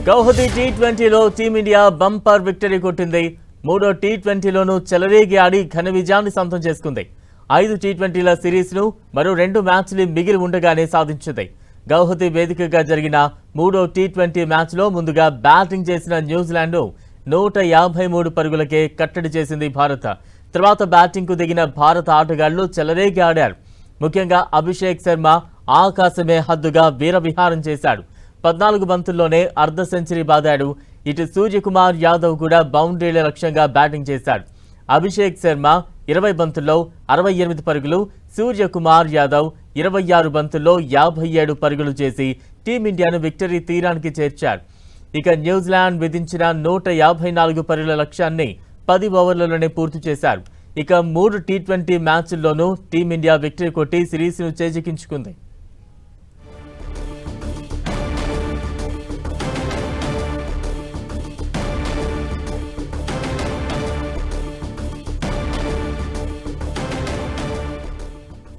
Guwahati టీ20లో team India bumper victory కొట్టింది. మూడో టీ20లోనూ చెలరేగి ఆడి ఘన విజయాన్ని సొంతం చేసుకుంది. 5 టీ20ల సిరీస్ను మరో 2 మ్యాచ్లు మిగిలి ఉండగానే సాధించింది. గౌహతి వేదికగా జరిగిన మూడో టీ20 మ్యాచ్లో ముందుగా బ్యాటింగ్ చేసిన న్యూజిలాండ్ 153 పరుగులకే కట్టడి చేసింది భారత్. తర్వాత బ్యాటింగ్కు దిగిన భారత ఆటగాళ్లు చెలరేగి ఆడారు. ముఖ్యంగా అభిషేక్ శర్మ ఆకాశమే హద్దుగా వీరవిహారం చేశాడు. 14 బంతుల్లోనే అర్ధ సెంచరీ బాదాడు. ఇటు సూర్యకుమార్ యాదవ్ కూడా బౌండరీల లక్ష్యంగా బ్యాటింగ్ చేశాడు. అభిషేక్ శర్మ 20 బంతుల్లో 68 పరుగులు, సూర్యకుమార్ యాదవ్ 26 బంతుల్లో 57 పరుగులు చేసి టీమిండియాను విక్టరీ తీరానికి చేర్చారు. ఇక న్యూజిలాండ్ విధించిన 154 పరుగుల లక్ష్యాన్ని 10 ఓవర్లలోనే పూర్తి చేశారు. ఇక 3 టీ20 మ్యాచ్ల్లోనూ టీమిండియా విక్టరీ కొట్టి సిరీస్ను చేజిక్కించుకుంది.